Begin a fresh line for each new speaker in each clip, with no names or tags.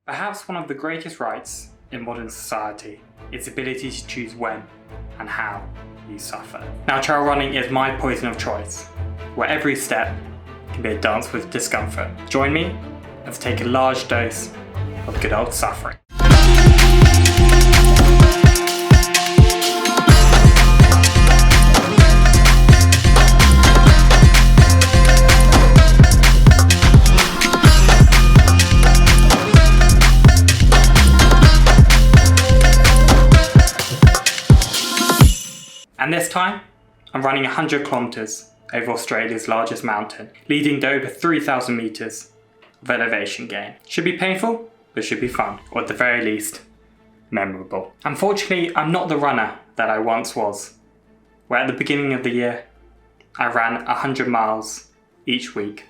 Perhaps one of the greatest rights in modern society is the ability to choose when and how you suffer. Now, trail running is my poison of choice, where every step can be a dance with discomfort. Join me as I take a large dose of good old suffering. And this time, I'm running 100 kilometers over Australia's largest mountain, leading to over 3,000 meters of elevation gain. Should be painful, but should be fun, or at the very least, memorable. Unfortunately, I'm not the runner that I once was, where at the beginning of the year, I ran 100 miles each week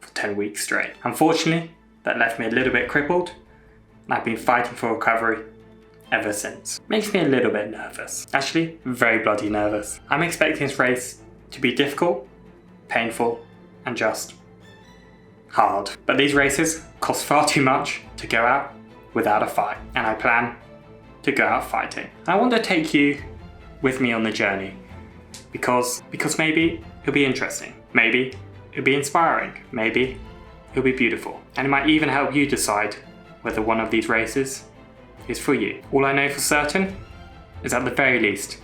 for 10 weeks straight. Unfortunately, that left me a little bit crippled, and I've been fighting for recovery ever since. Makes me a little bit nervous. Actually, very bloody nervous. I'm expecting this race to be difficult, painful, and just hard. But these races cost far too much to go out without a fight, and I plan to go out fighting. I want to take you with me on the journey because maybe it'll be interesting, maybe it'll be inspiring, maybe it'll be beautiful, and it might even help you decide whether one of these races is for you. All I know for certain is at the very least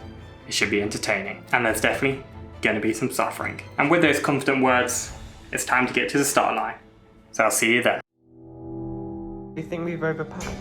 it should be entertaining, and there's definitely going to be some suffering. And with those confident words, it's time to get to the start line. So I'll see you there.
Do you think we've overpacked?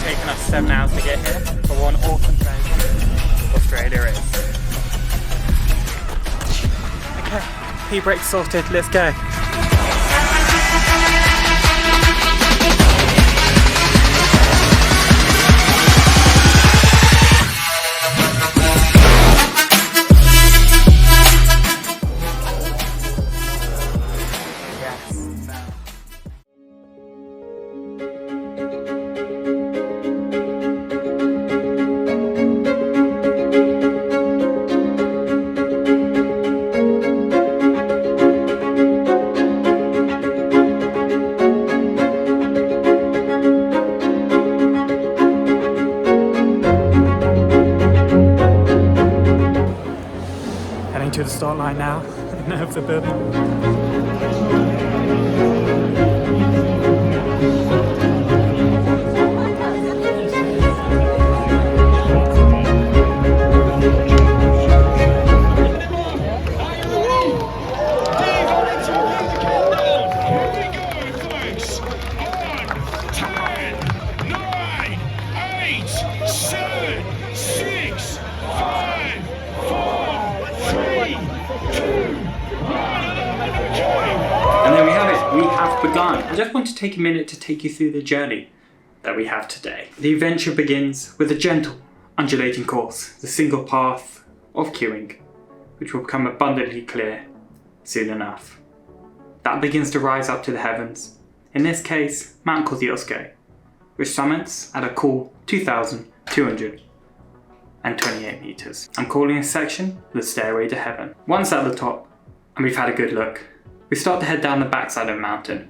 Taken us 7 hours to get here, but what an awesome place Australia is. Okay, pee-break sorted, let's go. To the start line now, nerves are building. And there we have it, we have begun. I just want to take a minute to take you through the journey that we have today. The adventure begins with a gentle, undulating course, the single path of queuing, which will become abundantly clear soon enough. That begins to rise up to the heavens, in this case, Mount Kosciuszko, which summits at a cool 2,228 meters. I'm calling this section the Stairway to Heaven. Once at the top, and we've had a good look, we start to head down the backside of the mountain.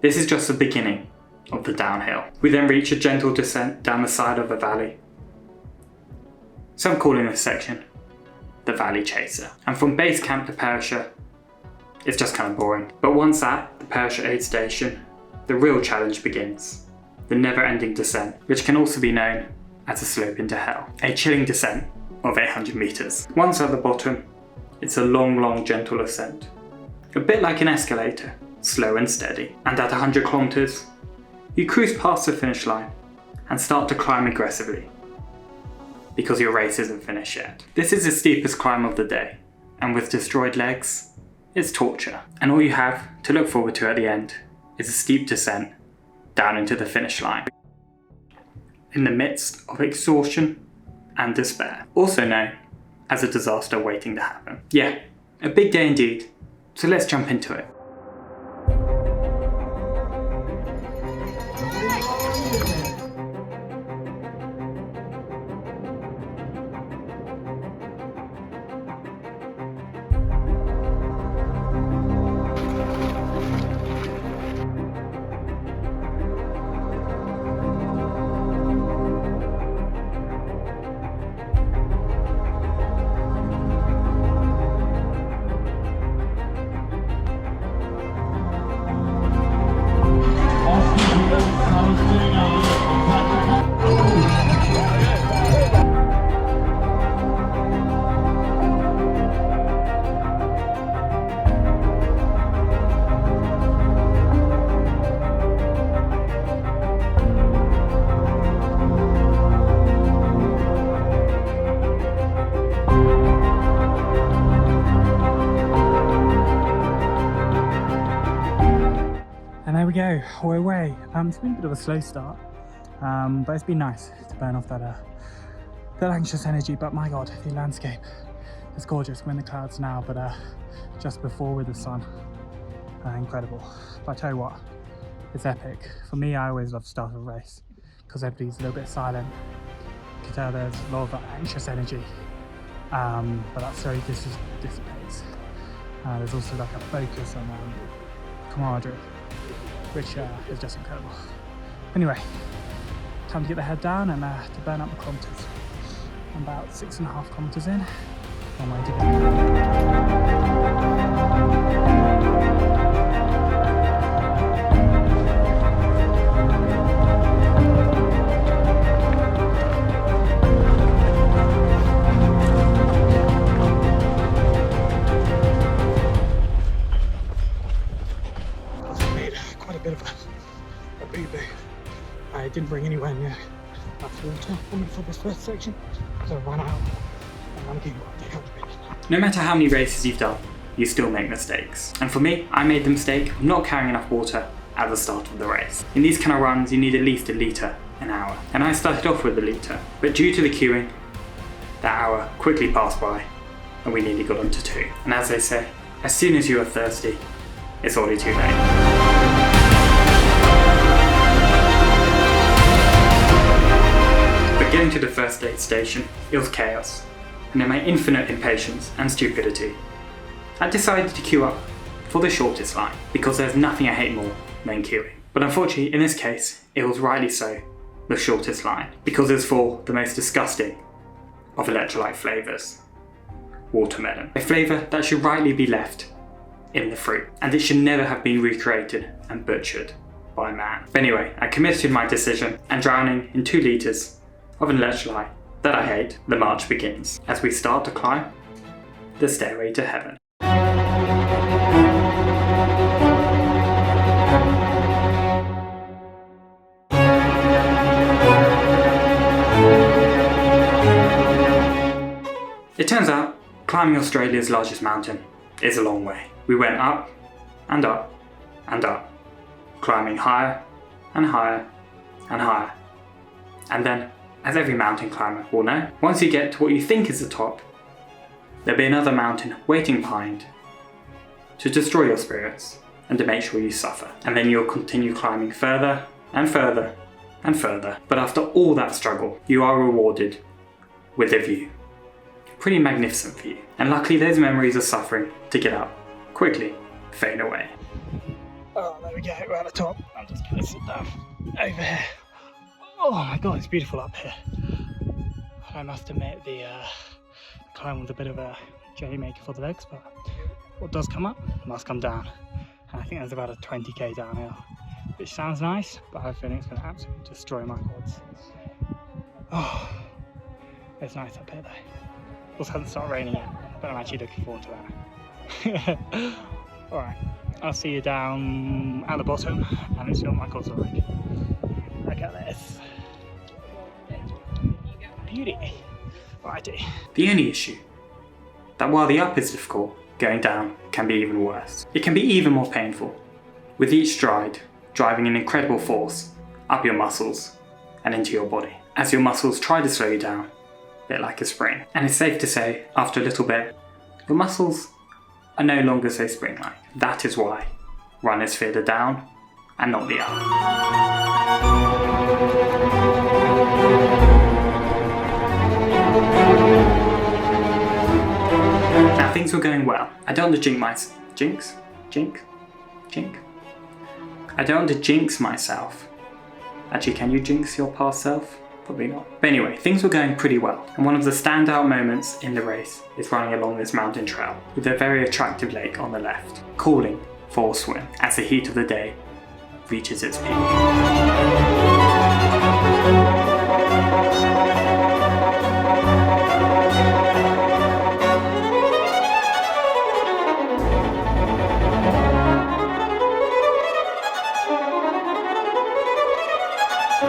This is just the beginning of the downhill. We then reach a gentle descent down the side of a valley. So I'm calling this section the Valley Chaser. And from base camp to parachute, it's just kind of boring. But once at the parachute aid station, the real challenge begins. The never-ending descent, which can also be known as a slope into hell. A chilling descent of 800 meters. Once at the bottom, it's a long, gentle ascent. A bit like an escalator, slow and steady. And at 100 kilometers, you cruise past the finish line and start to climb aggressively, because your race isn't finished yet. This is the steepest climb of the day, and with destroyed legs, it's torture. And all you have to look forward to at the end is a steep descent down into the finish line, in the midst of exhaustion and despair, also known as a disaster waiting to happen. Yeah, a big day indeed, so let's jump into it. And there we go, we're away. It's been a bit of a slow start, but it's been nice to burn off that anxious energy. But my God, the landscape is gorgeous. We're in the clouds now, but just before with the sun, incredible. But I tell you what, it's epic. For me, I always love to start a race because everybody's a little bit silent. You can tell there's a lot of anxious energy, but that slowly dissipates. There's also like a focus on camaraderie, which is just incredible. Anyway, time to get the head down and to burn up the kilometers. I'm about 6.5 kilometers in, one way to I didn't bring anywhere near enough water for this first section, so I ran out and I'm getting quite dehydrated. No matter how many races you've done, you still make mistakes. And for me, I made the mistake of not carrying enough water at the start of the race. In these kind of runs, you need at least a litre an hour. And I started off with a litre, but due to the queuing, that hour quickly passed by and we nearly got onto 2. And as they say, as soon as you are thirsty, it's already too late. Getting to the first aid station, it was chaos, and in my infinite impatience and stupidity, I decided to queue up for the shortest line, because there's nothing I hate more than queuing. But unfortunately, in this case, it was rightly so the shortest line, because it's for the most disgusting of electrolyte flavours, watermelon. A flavour that should rightly be left in the fruit, and it should never have been recreated and butchered by man. But anyway, I committed to my decision, and drowning in 2 litres of an electrolyte that I hate, the march begins as we start to climb the stairway to heaven. It turns out climbing Australia's largest mountain is a long way. We went up and up and up, climbing higher and higher and higher, and then, as every mountain climber will know, once you get to what you think is the top, there'll be another mountain waiting behind to destroy your spirits and to make sure you suffer. And then you'll continue climbing further and further and further. But after all that struggle, you are rewarded with a view. Pretty magnificent view. And luckily those memories of suffering to get up quickly fade away. Oh, there we go, we're at the top. I'm just gonna sit down over here. Oh my God, it's beautiful up here. I must admit the
climb was a bit of a journey maker for the legs, but what does come up must come down. And I think there's about a 20k downhill, which sounds nice, but I have a feeling it's going to absolutely destroy my quads. Oh, it's nice up here though. Also hasn't started raining yet, but I'm actually looking forward to that. Alright, I'll see you down at the bottom and let's see what my quads are like. Look at this. Beauty. Righty.
The only issue, that while the up is difficult, going down can be even worse. It can be even more painful, with each stride driving an incredible force up your muscles and into your body, as your muscles try to slow you down, a bit like a spring. And it's safe to say, after a little bit, your muscles are no longer so spring-like. That is why runners fear the down and not the up. Now things were going well. I don't want to jinx myself. Actually, can you jinx your past self? Probably not. But anyway, things were going pretty well. And one of the standout moments in the race is running along this mountain trail with a very attractive lake on the left, calling for a swim as the heat of the day reaches its peak.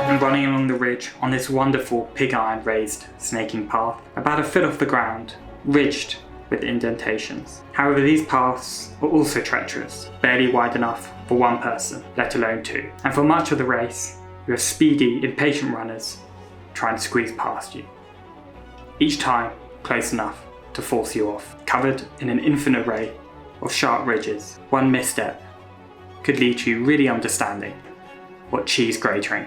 And running along the ridge on this wonderful pig iron raised snaking path, about a foot off the ground, ridged with indentations. However, these paths were also treacherous, barely wide enough for one person, let alone two. And for much of the race, you have speedy, impatient runners trying to squeeze past you. Each time close enough to force you off, covered in an infinite array of sharp ridges. One misstep could lead to you really understanding what cheese grating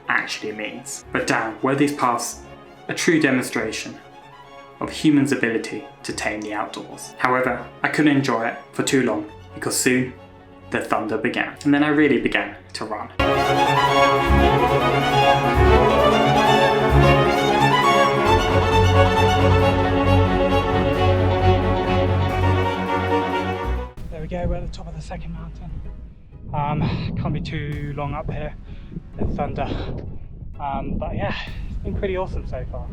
actually means. But damn, were these paths a true demonstration of humans' ability to tame the outdoors. However, I couldn't enjoy it for too long because soon the thunder began. And then I really began to run.
There we go, we're at the top of the second mountain. Can't be too long up here, there's thunder. But yeah, it's been pretty awesome so far.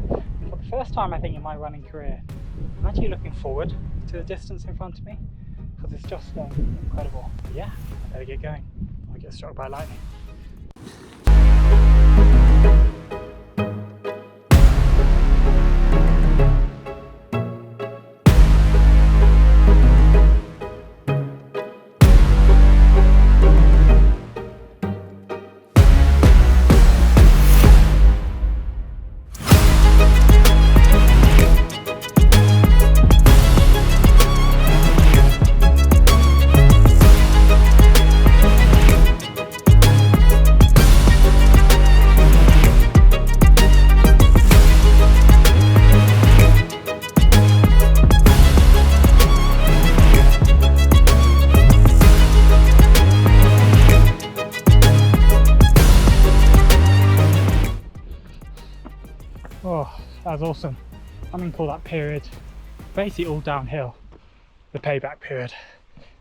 For the first time I think in my running career, I'm actually looking forward to the distance in front of me because it's just incredible. But yeah, I better get going. I'll get struck by lightning. Oh, that was awesome. I'm in for that period, basically all downhill, the payback period.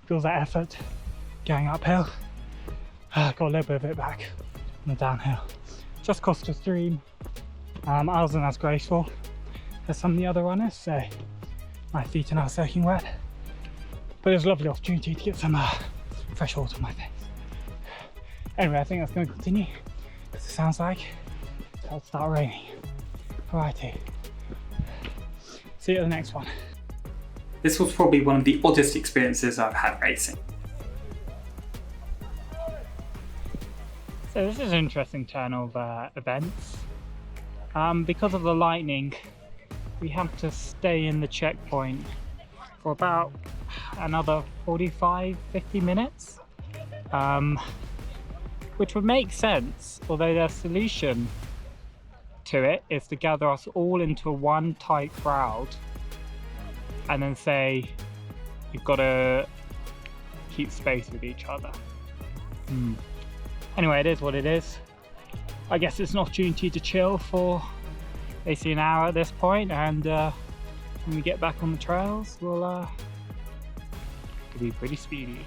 Feels that effort going uphill. Got a little bit of it back on the downhill. Just crossed a stream. I wasn't as graceful as some of the other runners, so my feet are now soaking wet. But it was a lovely opportunity to get some fresh water on my face. Anyway, I think that's going to continue because it sounds like it'll start raining. Alrighty, see you at the next one.
This was probably one of the oddest experiences I've had racing.
So this is an interesting turn of events. Because of the lightning, we have to stay in the checkpoint for about another 45-50 minutes, which would make sense, although their solution to it is to gather us all into one tight crowd and then say you've got to keep space with each other. Anyway, it is what it is. I guess it's an opportunity to chill for basically an hour at this point, and when we get back on the trails, we'll be pretty speedy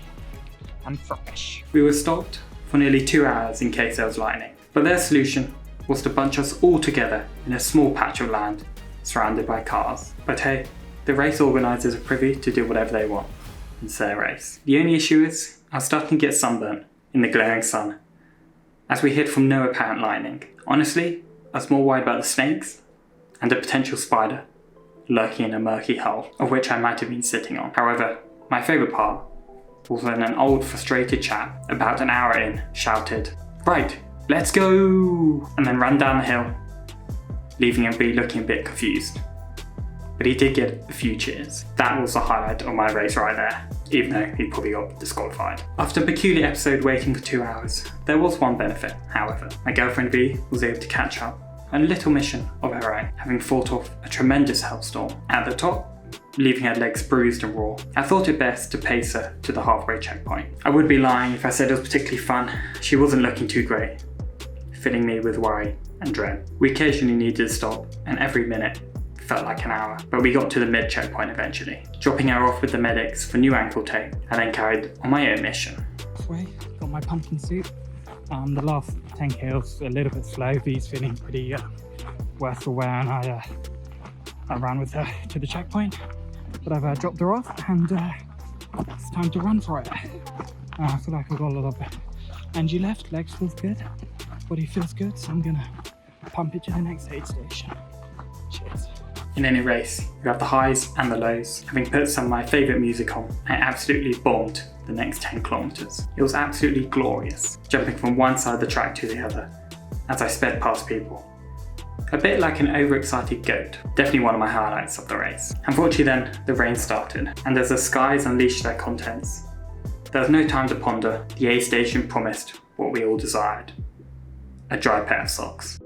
and fresh.
We were stopped for nearly 2 hours in case there was lightning, but their solution was to bunch us all together in a small patch of land surrounded by cars. But hey, the race organisers are privy to do whatever they want. It's their race. The only issue is I was starting to get sunburnt in the glaring sun as we hid from no apparent lightning. Honestly, I was more worried about the snakes and a potential spider lurking in a murky hole of which I might have been sitting on. However, my favourite part was when an old frustrated chap about an hour in shouted, "Right, let's go!" and then ran down the hill, leaving everybody looking a bit confused. But he did get a few cheers. That was the highlight of my race right there, even though he probably got disqualified. After a peculiar episode waiting for 2 hours, there was one benefit, however. My girlfriend V was able to catch up on a little mission of her own, having fought off a tremendous hailstorm at the top, leaving her legs bruised and raw. I thought it best to pace her to the halfway checkpoint. I would be lying if I said it was particularly fun. She wasn't looking too great, filling me with worry and dread. We occasionally needed to stop, and every minute felt like an hour, but we got to the mid checkpoint eventually, dropping her off with the medics for new ankle tape, and then carried on my own mission.
Halfway, got my pumpkin suit. The last 10 kills a little bit slow. V's feeling pretty worse for wear, and I ran with her to the checkpoint, but I've dropped her off, and it's time to run for it. I feel like I've got a lot of energy left. Legs feels good, body feels good, so I'm gonna pump it to the next aid station. Cheers.
In any race, you have the highs and the lows. Having put some of my favourite music on, I absolutely bombed the next 10 kilometres. It was absolutely glorious, jumping from one side of the track to the other as I sped past people. A bit like an overexcited goat. Definitely one of my highlights of the race. Unfortunately then, the rain started, and as the skies unleashed their contents, there was no time to ponder. The aid station promised what we all desired: a dry pair of socks.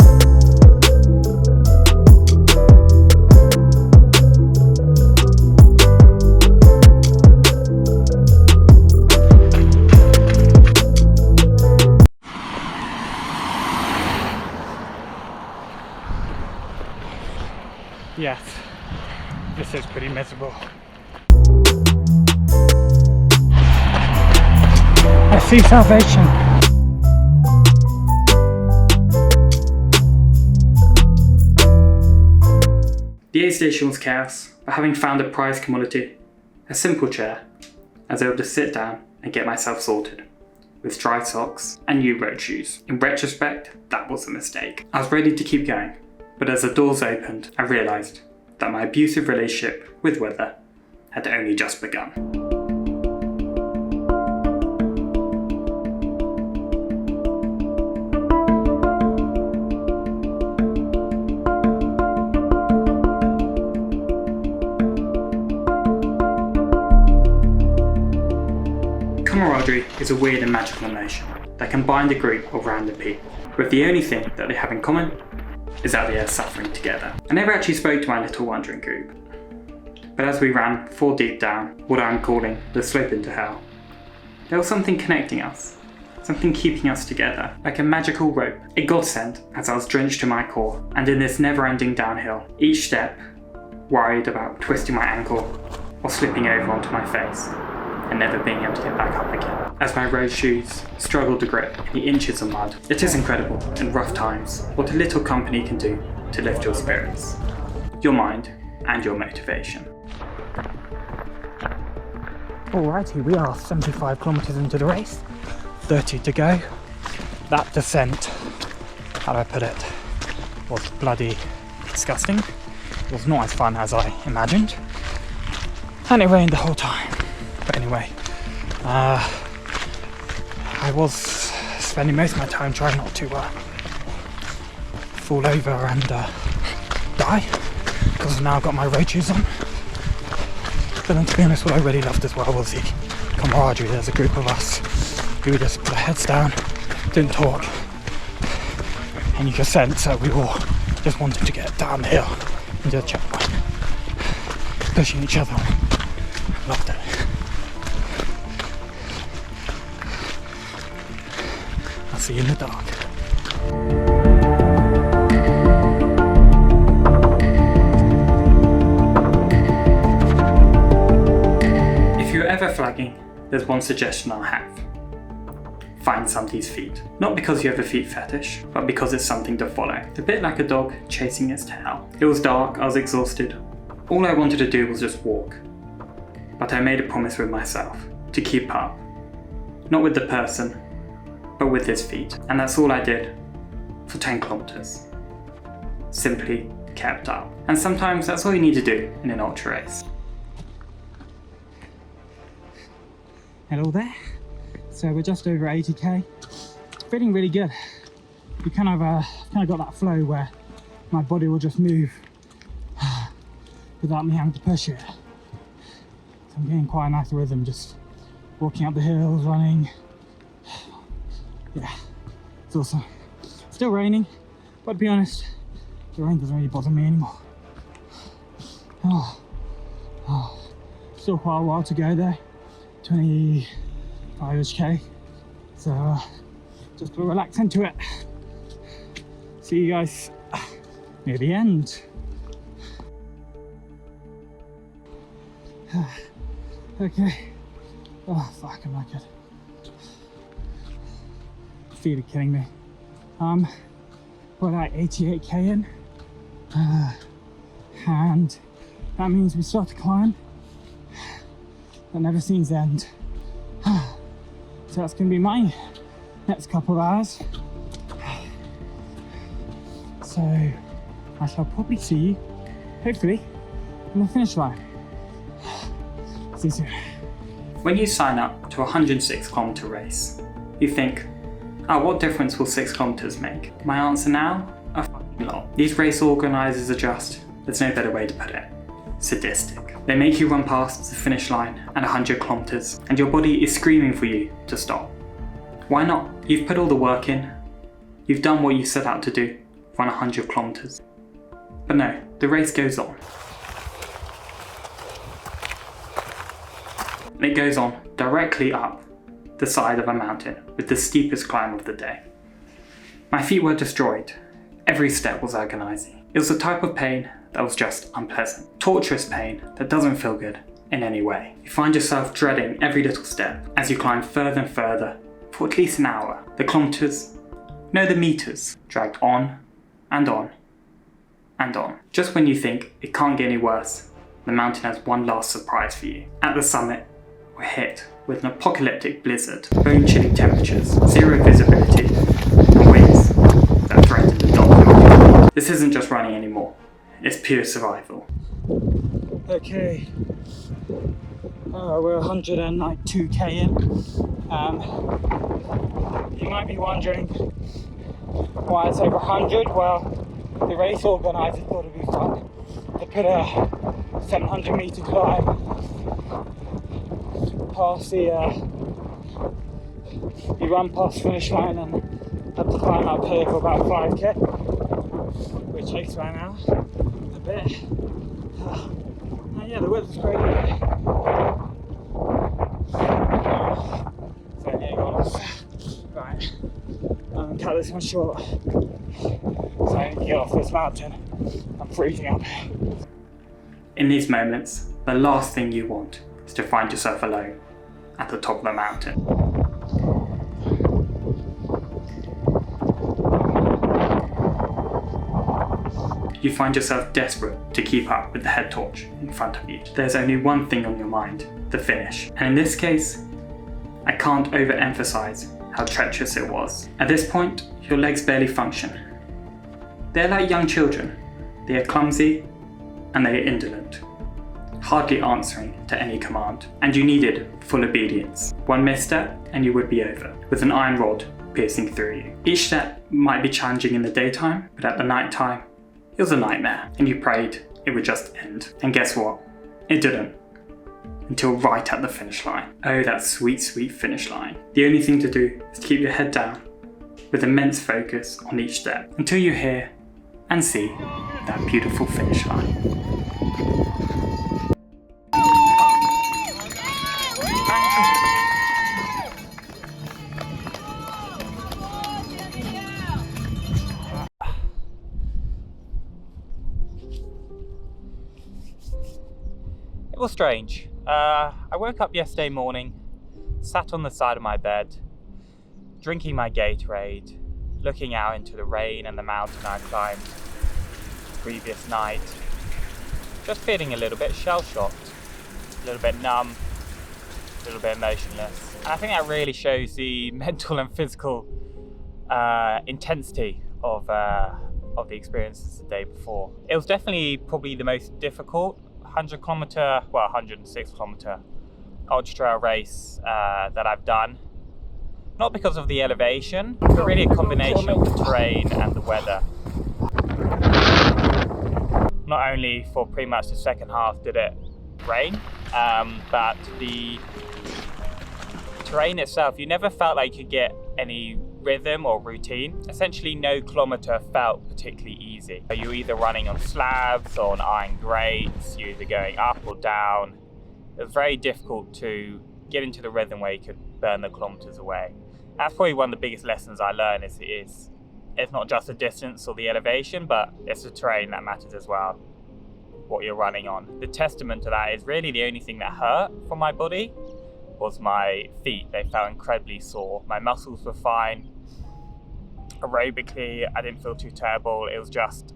Yes, this is pretty miserable. I see salvation.
The aid station was chaos, but having found a prized commodity, a simple chair, I was able to sit down and get myself sorted, with dry socks and new road shoes. In retrospect, that was a mistake. I was ready to keep going, but as the doors opened, I realised that my abusive relationship with weather had only just begun. Camaraderie is a weird and magical emotion that can bind a group of random people, with the only thing that they have in common is that they are suffering together. I never actually spoke to my little wandering group, but as we ran 4 deep down what I'm calling the slope into hell, there was something connecting us, something keeping us together, like a magical rope, a godsend as I was drenched to my core, and in this never-ending downhill, each step worried about twisting my ankle or slipping over onto my face and never being able to get back up again. As my road shoes struggled to grip the inches of mud. It is incredible, in rough times, what a little company can do to lift your spirits, your mind, and your motivation.
Alrighty, we are 75 kilometres into the race, 30 to go. That descent, how do I put it, was bloody disgusting. It was not as fun as I imagined, and it rained the whole time. But anyway, I was spending most of my time trying not to fall over and die, because now I've got my road shoes on. But then, to be honest, what I really loved as well was the camaraderie. There's a group of us who just put our heads down, didn't talk, and you could sense that we all just wanted to get down the hill into the checkpoint, pushing each other on. Loved it. I'll see you in the dark.
ever flagging, there's one suggestion I'll have. Find somebody's feet. Not because you have a feet fetish, but because it's something to follow. A bit like a dog chasing its tail. It was dark, I was exhausted. All I wanted to do was just walk. But I made a promise with myself to keep up. Not with the person, but with his feet. And that's all I did for 10 kilometers. Simply kept up. And sometimes that's all you need to do in an ultra race.
Hello there. So we're just over 80k. Feeling really good. You kind of got that flow where my body will just move without me having to push it. So I'm getting quite a nice rhythm, just walking up the hills, running. Yeah, it's awesome. Still raining, but to be honest, the rain doesn't really bother me anymore. Still quite a while to go though. 25-ish k. So just gonna relax into it. See you guys near the end. Okay. Oh fuck, I'm not good. Feet are killing me. We're like 88k in. And that means we start to climb. That never seems to end. So that's gonna be my next couple of hours. So I shall probably see you, hopefully, on the finish line. See you soon.
When you sign up to a 106-kilometer race, you think, oh, what difference will 6 kilometers make? My answer now? A fucking lot. These race organisers are just, there's no better way to put it, sadistic. They make you run past the finish line at 100 kilometers, and your body is screaming for you to stop. Why not? You've put all the work in. You've done what you set out to do, run 100 kilometers. But no, the race goes on. It goes on directly up the side of a mountain with the steepest climb of the day. My feet were destroyed. Every step was agonizing. It was a type of pain that was just unpleasant. Torturous pain that doesn't feel good in any way. You find yourself dreading every little step as you climb further and further for at least an hour. The kilometers, no, the meters, dragged on and on and on. Just when you think it can't get any worse, the mountain has one last surprise for you. At the summit, we're hit with an apocalyptic blizzard, bone-chilling temperatures, zero visibility, and winds that threaten the dock. This isn't just running anymore, it's pure survival.
Okay, we're 102k in. You might be wondering why it's over 100. Well, the race organizer thought it'd be fun to put a 700 meter climb past the, you run past the finish line and have to climb up here for about 5k, which takes about an hour, a bit. And yeah, the weather's great. So yeah, guys, right, I'm gonna cut this one short. So I need to get off this mountain. I'm freezing up.
In these moments, the last thing you want is to find yourself alone at the top of the mountain. You find yourself desperate to keep up with the head torch in front of you. There's only one thing on your mind, the finish. And in this case, I can't overemphasize how treacherous it was. At this point, your legs barely function. They're like young children. They are clumsy and they are indolent, hardly answering to any command. And you needed full obedience. One misstep and you would be over, with an iron rod piercing through you. Each step might be challenging in the daytime, but at the night time, it was a nightmare, and you prayed it would just end. And guess what? It didn't. Until right at the finish line. Oh, that sweet, sweet finish line. The only thing to do is to keep your head down, with immense focus on each step, until you hear and see that beautiful finish line.
It was strange.
I woke up yesterday morning, sat on the side of my bed, drinking my Gatorade, looking out into the rain and the mountain I climbed the previous night, just feeling a little bit shell-shocked, a little bit numb, a little bit emotionless. And I think that really shows the mental and physical intensity of the experiences the day before. It was definitely probably the most difficult 106 kilometer ultra trail race that I've done. Not because of the elevation, but really a combination of the terrain and the weather. Not only for pretty much the second half did it rain, but the terrain itself, you never felt like you could get any rhythm or routine. Essentially no kilometer felt particularly easy. You're either running on slabs or on iron grates, you're either going up or down. It was very difficult to get into the rhythm where you could burn the kilometers away. That's probably one of the biggest lessons I learned is it's not just the distance or the elevation, but it's the terrain that matters as well, what you're running on. The testament to that is really the only thing that hurt from my body was my feet. They felt incredibly sore. My muscles were fine. Aerobically, I didn't feel too terrible. It was just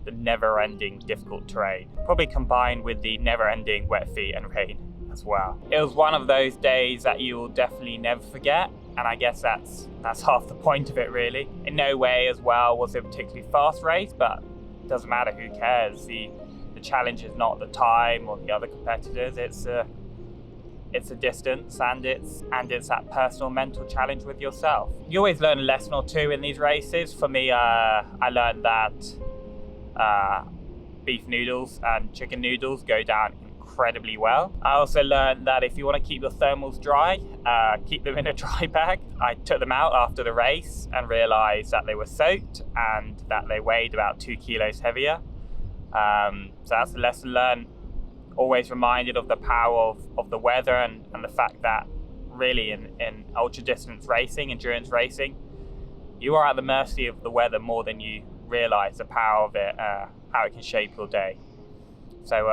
the never-ending difficult terrain, probably combined with the never-ending wet feet and rain as well. It was one of those days that you will definitely never forget, and I guess that's half the point of it really. In no way as well was it a particularly fast race, but it doesn't matter, who cares? The challenge is not the time or the other competitors, it's a distance, and it's that personal mental challenge with yourself. You always learn a lesson or two in these races. For me, I learned that beef noodles and chicken noodles go down incredibly well. I also learned that if you want to keep your thermals dry, keep them in a dry bag. I took them out after the race and realized that they were soaked and that they weighed about 2 kilos heavier. So that's a lesson learned. Always reminded of the power of the weather and the fact that really in ultra distance racing, endurance racing, you are at the mercy of the weather more than you realize, the power of it, how it can shape your day. So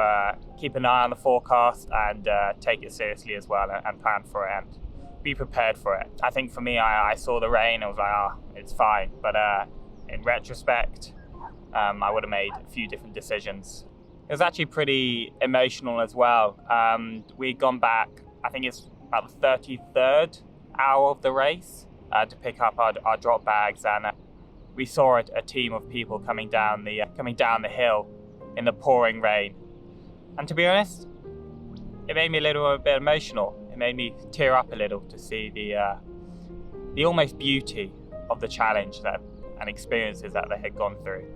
keep an eye on the forecast and take it seriously as well, and plan for it and be prepared for it. I think for me, I saw the rain, I was like, it's fine. But in retrospect, I would have made a few different decisions. It was actually pretty emotional as well. We'd gone back, I think it's about the 33rd hour of the race to pick up our drop bags, and we saw a team of people coming down the hill in the pouring rain. And to be honest, it made me a little bit emotional. It made me tear up a little to see the almost beauty of the challenge and experiences that they had gone through.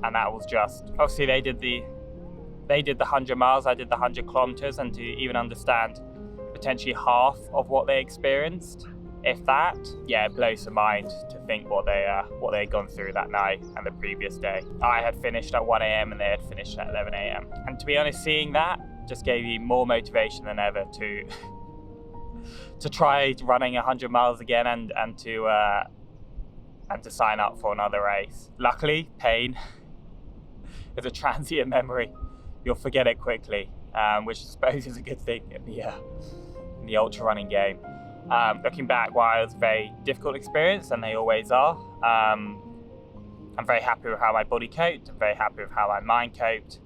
And that was just, obviously they did the 100 miles, I did the 100 kilometers, and to even understand potentially half of what they experienced, if that, yeah, it blows the mind to think what they had gone through that night and the previous day. I had finished at 1 a.m. and they had finished at 11 a.m. And to be honest, seeing that just gave me more motivation than ever to try running 100 miles again and to sign up for another race. Luckily, pain is a transient memory. You'll forget it quickly, which I suppose is a good thing in the ultra running game. Looking back, while it was a very difficult experience, and they always are, I'm very happy with how my body coped. I'm very happy with how my mind coped,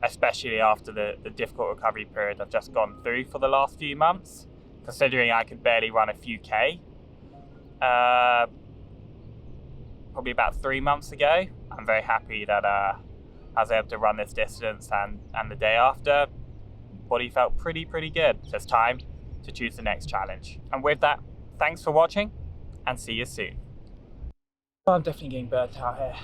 especially after the difficult recovery period I've just gone through for the last few months. Considering I could barely run a few K, probably about 3 months ago, I'm very happy that I was able to run this distance, and the day after, body felt pretty good. So it's time to choose the next challenge. And with that, thanks for watching and see you soon. I'm definitely getting burnt out here.